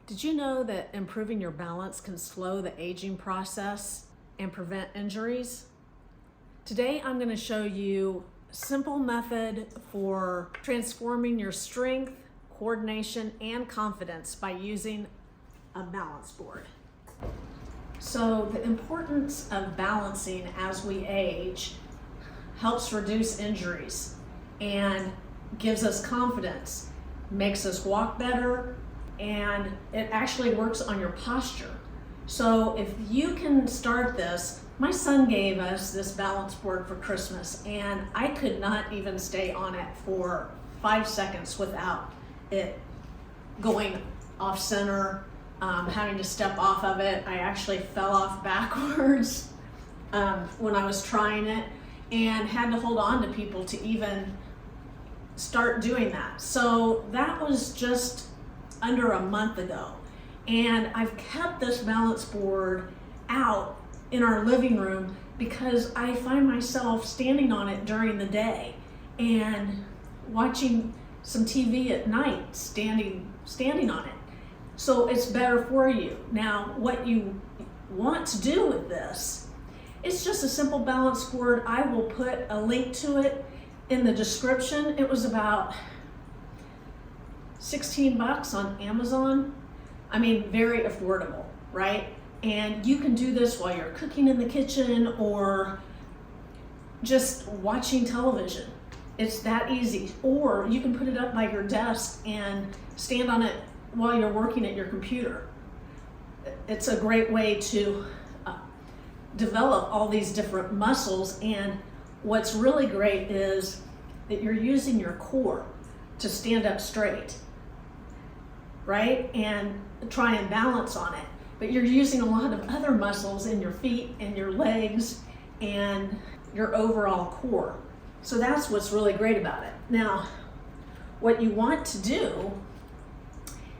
Did you know that improving your balance can slow the aging process and prevent injuries? Today, I'm going to show you a simple method for transforming your strength, coordination, and confidence by using a balance board. So the importance of balancing as we age helps reduce injuries and gives us confidence, makes us walk better, and it actually works on your posture. So if you can start this, my son gave us this balance board for Christmas, and I could not even stay on it for 5 seconds without it going off center, having to step off of it. I actually fell off backwards when I was trying it, and had to hold on to people to even start doing that. So that was just under a month ago, and I've kept this balance board out in our living room because I find myself standing on it during the day and watching some TV at night, standing on it. So it's better for you. Now, what you want to do with this, it's just a simple balance board. I will put a link to it in the description. It was about 16 bucks on Amazon. I mean, very affordable, right? And you can do this while you're cooking in the kitchen or just watching television. It's that easy. Or you can put it up by your desk and stand on it while you're working at your computer. It's a great way to develop all these different muscles, and what's really great is that you're using your core to stand up straight, right? And try and balance on it. But you're using a lot of other muscles in your feet and your legs and your overall core. So that's what's really great about it. Now, what you want to do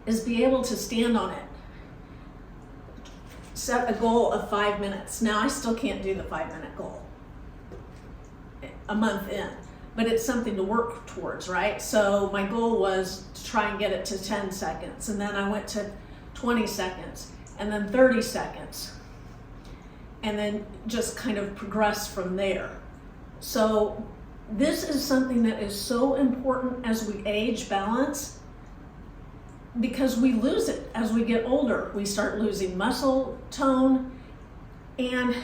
is be able to stand on it. Set a goal of 5 minutes. Now, I still can't do the 5-minute goal a month in, but it's something to work towards, right? So my goal was to try and get it to 10 seconds, and then I went to 20 seconds, and then 30 seconds, and then just kind of progress from there. So this is something that is so important as we age, balance, because we lose it as we get older. We start losing muscle tone, and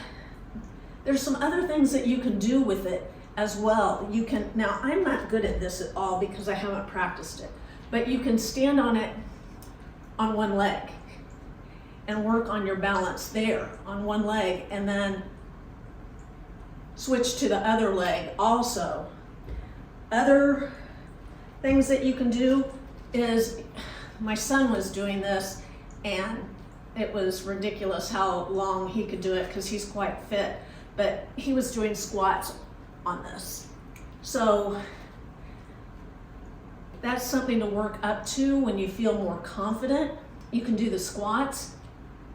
there's some other things that you can do with it as well. You can, now I'm not good at this at all because I haven't practiced it, but you can stand on it on one leg and work on your balance there on one leg, and then switch to the other leg also. Other things that you can do is, my son was doing this and it was ridiculous how long he could do it because he's quite fit, but he was doing squats on this. So that's something to work up to when you feel more confident. You can do the squats.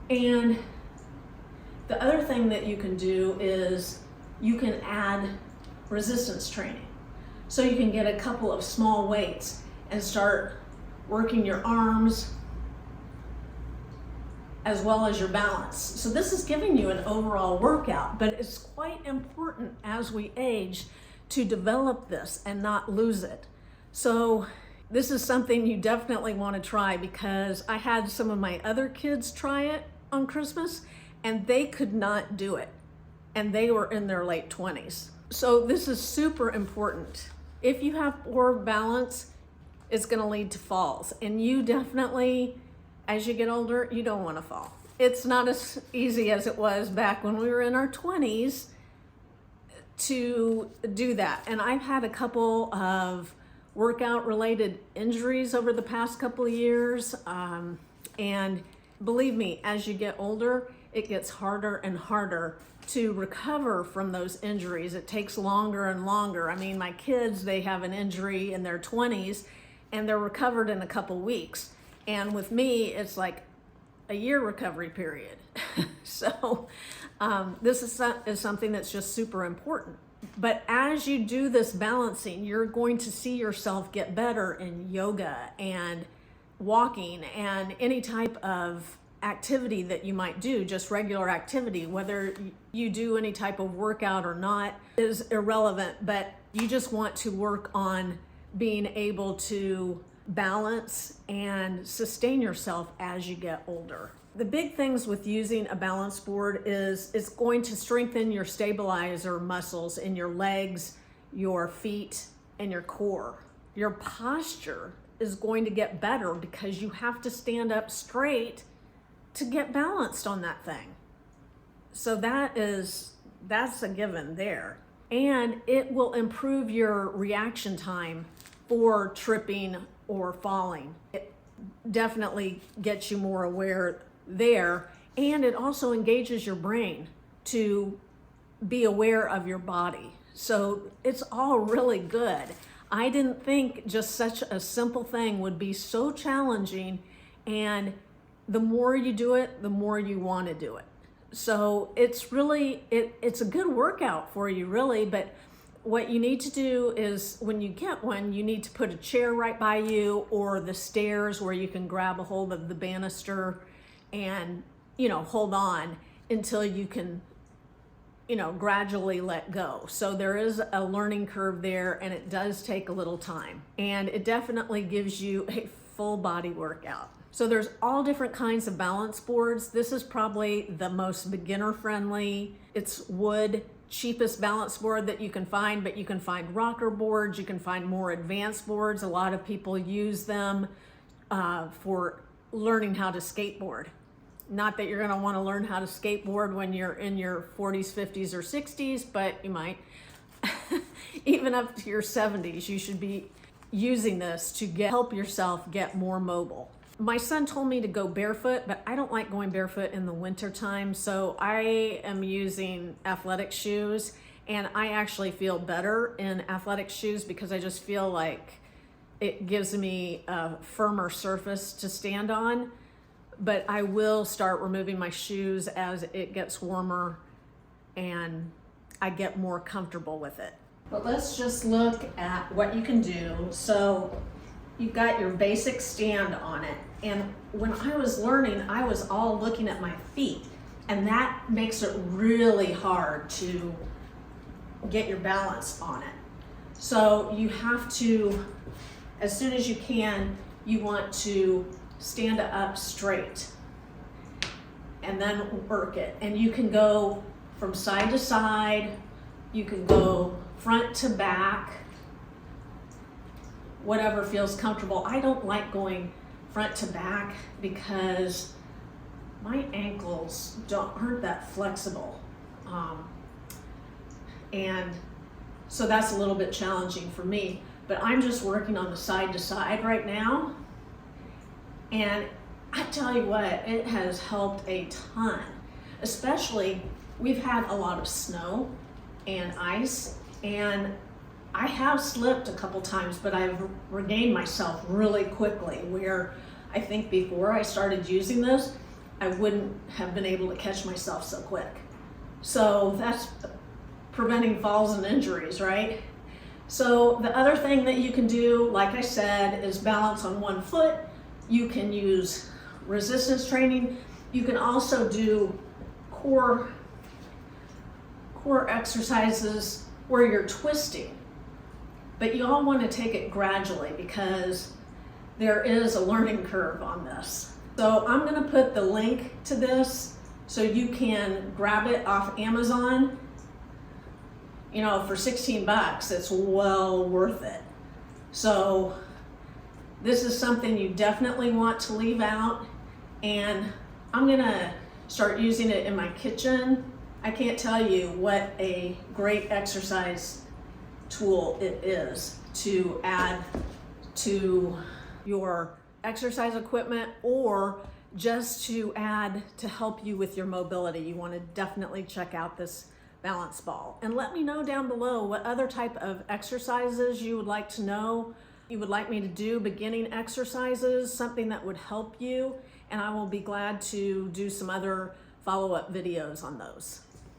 And the other thing that you can do is you can add resistance training. So you can get a couple of small weights and start working your arms as well as your balance. So this is giving you an overall workout, but it's quite important as we age to develop this and not lose it. So this is something you definitely want to try, because I had some of my other kids try it on Christmas and they could not do it, and they were in their late 20s. So this is super important. If you have poor balance, it's going to lead to falls, and you definitely, as you get older, you don't want to fall. It's not as easy as it was back when we were in our 20s to do that. And I've had a couple of workout related injuries over the past couple of years, and believe me, as you get older, it gets harder and harder to recover from those injuries. It takes longer and longer. I mean, my kids, they have an injury in their 20s and they're recovered in a couple weeks. And with me, it's like a year recovery period. So this is something that's just super important. But as you do this balancing, you're going to see yourself get better in yoga and walking and any type of activity that you might do, just regular activity, whether you do any type of workout or not is irrelevant, but you just want to work on being able to balance and sustain yourself as you get older. The big things with using a balance board is it's going to strengthen your stabilizer muscles in your legs, your feet, and your core. Your posture is going to get better because you have to stand up straight to get balanced on that thing. So that's a given there. And it will improve your reaction time for tripping or falling. It definitely gets you more aware there, and it also engages your brain to be aware of your body. So it's all really good. I didn't think just such a simple thing would be so challenging, and the more you do it, the more you want to do it. So it's really, it's a good workout for you, really, but what you need to do is when you get one, you need to put a chair right by you or the stairs where you can grab a hold of the banister and, hold on until you can, gradually let go. So there is a learning curve there, and it does take a little time, and it definitely gives you a full body workout. So there's all different kinds of balance boards. This is probably the most beginner friendly. It's wood, cheapest balance board that you can find, but you can find rocker boards, you can find more advanced boards. A lot of people use them for learning how to skateboard. Not that you're gonna wanna learn how to skateboard when you're in your 40s, 50s, or 60s, but you might. Even up to your 70s, you should be using this to help yourself get more mobile. My son told me to go barefoot, but I don't like going barefoot in the winter time, so I am using athletic shoes, and I actually feel better in athletic shoes because I just feel like it gives me a firmer surface to stand on. But I will start removing my shoes as it gets warmer and I get more comfortable with it. But let's just look at what you can do. So you've got your basic stand on it. And when I was learning, I was all looking at my feet, and that makes it really hard to get your balance on it. So you have to, as soon as you can, you want to stand up straight and then work it. And you can go from side to side, you can go front to back, whatever feels comfortable. I don't like going front to back because my ankles aren't that flexible. And so that's a little bit challenging for me, but I'm just working on the side to side right now. And I tell you what, it has helped a ton. Especially, we've had a lot of snow and ice, and I have slipped a couple times, but I've regained myself really quickly, where I think before I started using this, I wouldn't have been able to catch myself so quick. So that's preventing falls and injuries, right? So the other thing that you can do, like I said, is balance on one foot. You can use resistance training. You can also do core exercises where you're twisting. But you all want to take it gradually because there is a learning curve on this. So I'm going to put the link to this so you can grab it off Amazon. For 16 bucks, it's well worth it. So this is something you definitely want to leave out, and I'm gonna start using it in my kitchen. I can't tell you what a great exercise tool it is to add to your exercise equipment, or just to add to help you with your mobility. You want to definitely check out this balance ball, and let me know down below what other type of exercises you would like to know. You would like me to do beginning exercises, something that would help you, and I will be glad to do some other follow-up videos on those.